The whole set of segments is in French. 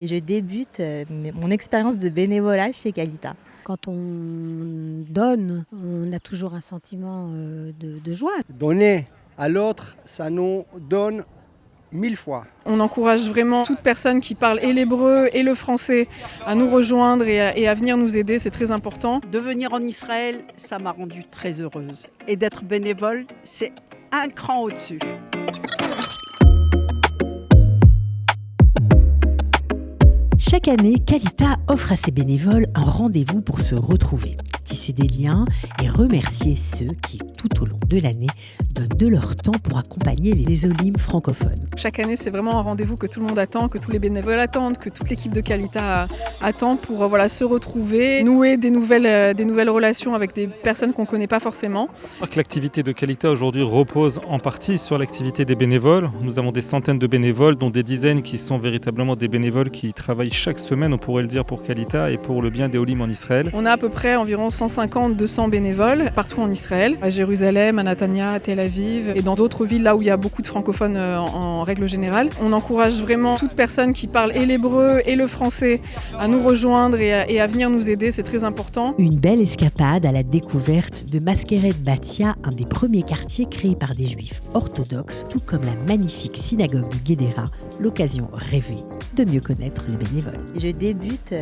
Et je débute mon expérience de bénévolat chez Qualita. Quand on donne, on a toujours un sentiment de joie. Donner à l'autre, ça nous donne 1000 fois. On encourage vraiment toute personne qui parle et l'hébreu et le français à nous rejoindre et à venir nous aider, c'est très important. De venir en Israël, ça m'a rendue très heureuse. Et d'être bénévole, c'est un cran au-dessus. Chaque année, Qualita offre à ses bénévoles un rendez-vous pour se retrouver, tisser des liens et remercier ceux qui, tout au long de l'année, donnent de leur temps pour accompagner les Olim francophones. Chaque année, c'est vraiment un rendez-vous que tout le monde attend, que tous les bénévoles attendent, que toute l'équipe de Qualita attend pour se retrouver, nouer des nouvelles relations avec des personnes qu'on ne connaît pas forcément. L'activité de Qualita aujourd'hui repose en partie sur l'activité des bénévoles. Nous avons des centaines de bénévoles, dont des dizaines qui sont véritablement des bénévoles qui travaillent chaque semaine, on pourrait le dire, pour Qualita et pour le bien des Olim en Israël. On a à peu près environ 150-200 bénévoles partout en Israël, à Jérusalem, à Netanya, à Tel Aviv et dans d'autres villes là où il y a beaucoup de francophones en règle générale. On encourage vraiment toute personne qui parle et l'hébreu et le français à nous rejoindre et à venir nous aider, c'est très important. Une belle escapade à la découverte de Maskeret Batia, un des premiers quartiers créés par des juifs orthodoxes, tout comme la magnifique synagogue de Guédéra, l'occasion rêvée de mieux connaître les bénévoles. Et je débute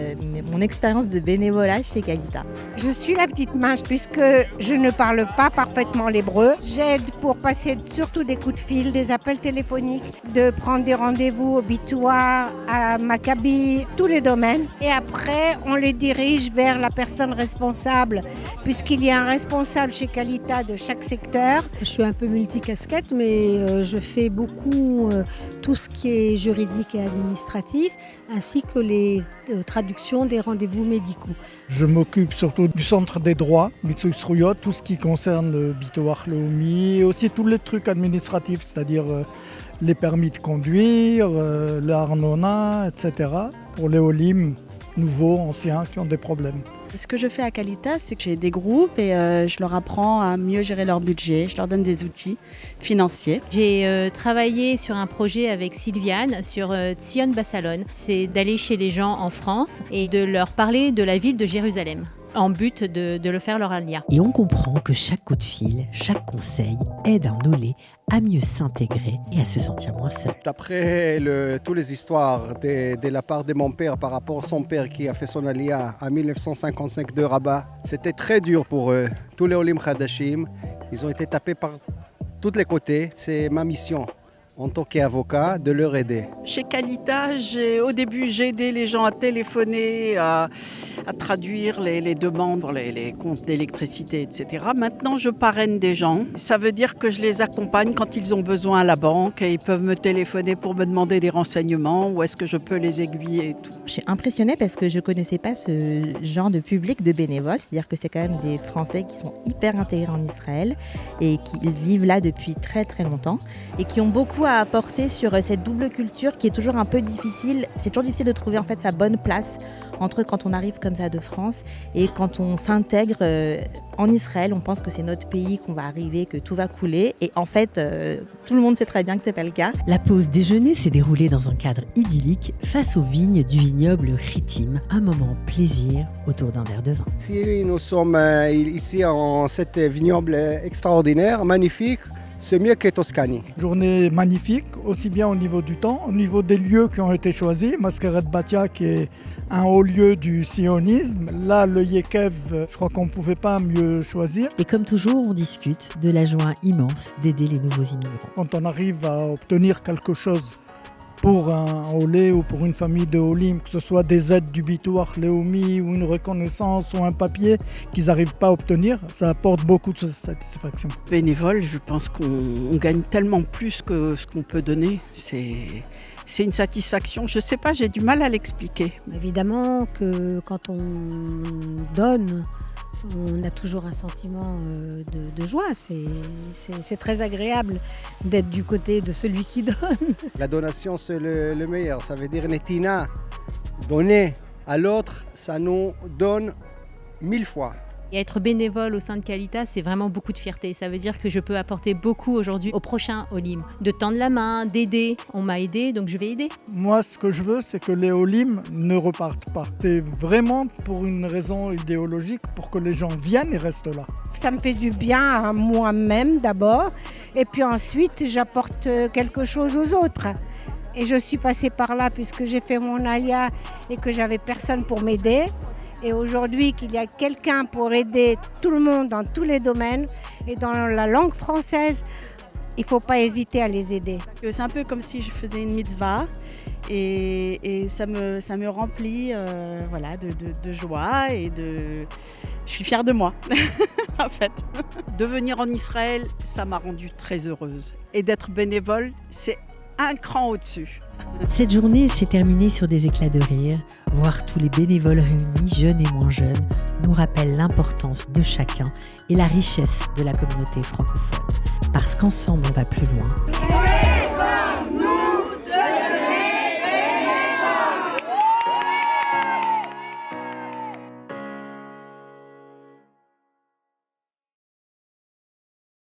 mon expérience de bénévolat chez Qualita. Je suis la petite mince puisque je ne parle pas parfaitement l'hébreu. J'aide pour passer surtout des coups de fil, des appels téléphoniques, de prendre des rendez-vous au Bitoire, à Maccabi, tous les domaines. Et après, on les dirige vers la personne responsable puisqu'il y a un responsable chez Qualita de chaque secteur. Je suis un peu multicasquette, mais je fais beaucoup tout ce qui est juridique et administratif, ainsi que les traductions des rendez-vous médicaux. Je m'occupe surtout du centre des droits, Mitsui Sruyot, tout ce qui concerne le Bitoach Leumi, et aussi tous les trucs administratifs, c'est-à-dire les permis de conduire, l'Arnona, etc. pour les Olim nouveaux, anciens qui ont des problèmes. Ce que je fais à Qualita, c'est que j'ai des groupes et je leur apprends à mieux gérer leur budget. Je leur donne des outils financiers. J'ai travaillé sur un projet avec Sylviane sur Tzion Bassalon. C'est d'aller chez les gens en France et de leur parler de la ville de Jérusalem, en but de le faire leur alia. Et on comprend que chaque coup de fil, chaque conseil aide un olé à mieux s'intégrer et à se sentir moins seul. D'après toutes les histoires de la part de mon père par rapport à son père qui a fait son alia en 1955 de Rabat, c'était très dur pour eux. Tous les Olim Khadashim, ils ont été tapés par tous les côtés. C'est ma mission en tant qu'avocat, de leur aider. Chez Qualita, au début, j'ai aidé les gens à téléphoner, à traduire les demandes pour les comptes d'électricité, etc. Maintenant, je parraine des gens. Ça veut dire que je les accompagne quand ils ont besoin à la banque et ils peuvent me téléphoner pour me demander des renseignements ou est-ce que je peux les aiguiller et tout. Je suis impressionnée parce que je ne connaissais pas ce genre de public de bénévoles. C'est-à-dire que c'est quand même des Français qui sont hyper intégrés en Israël et qui vivent là depuis très très longtemps et qui ont beaucoup à apporter sur cette double culture qui est toujours un peu difficile. C'est toujours difficile de trouver en fait sa bonne place entre quand on arrive comme ça de France et quand on s'intègre en Israël. On pense que c'est notre pays, qu'on va arriver, que tout va couler et en fait tout le monde sait très bien que c'est pas le cas. La pause déjeuner s'est déroulée dans un cadre idyllique face aux vignes du vignoble Ritim, un moment plaisir autour d'un verre de vin. Si nous sommes ici en cette vignoble extraordinaire, magnifique, c'est mieux que Toscanie. Journée magnifique, aussi bien au niveau du temps, au niveau des lieux qui ont été choisis. Maskeret Batia qui est un haut lieu du sionisme. Là, le Yekev, je crois qu'on ne pouvait pas mieux choisir. Et comme toujours, on discute de la joie immense d'aider les nouveaux immigrants. Quand on arrive à obtenir quelque chose pour un olé ou pour une famille de Olim, que ce soit des aides du Bitoach Leumi ou une reconnaissance ou un papier qu'ils n'arrivent pas à obtenir, ça apporte beaucoup de satisfaction. Bénévole, je pense qu'on gagne tellement plus que ce qu'on peut donner. C'est une satisfaction, je ne sais pas, j'ai du mal à l'expliquer. Évidemment que quand on donne, on a toujours un sentiment de joie. C'est très agréable d'être du côté de celui qui donne. La donation, c'est le meilleur. Ça veut dire netina. Donner à l'autre, ça nous donne 1000 fois. Et être bénévole au sein de Qualita, c'est vraiment beaucoup de fierté. Ça veut dire que je peux apporter beaucoup aujourd'hui au prochain Olim. De tendre la main, d'aider. On m'a aidé, donc je vais aider. Moi, ce que je veux, c'est que les Olim ne repartent pas. C'est vraiment pour une raison idéologique, pour que les gens viennent et restent là. Ça me fait du bien à moi-même d'abord, et puis ensuite j'apporte quelque chose aux autres. Et je suis passée par là puisque j'ai fait mon alia et que j'avais personne pour m'aider. Et aujourd'hui qu'il y a quelqu'un pour aider tout le monde dans tous les domaines et dans la langue française, il ne faut pas hésiter à les aider. C'est un peu comme si je faisais une mitzvah et ça me remplit voilà, de joie et de... Je suis fière de moi, en fait. De venir en Israël, ça m'a rendue très heureuse. Et d'être bénévole, c'est un cran au-dessus. Cette journée s'est terminée sur des éclats de rire. Voir tous les bénévoles réunis, jeunes et moins jeunes, nous rappelle l'importance de chacun et la richesse de la communauté francophone. Parce qu'ensemble on va plus loin,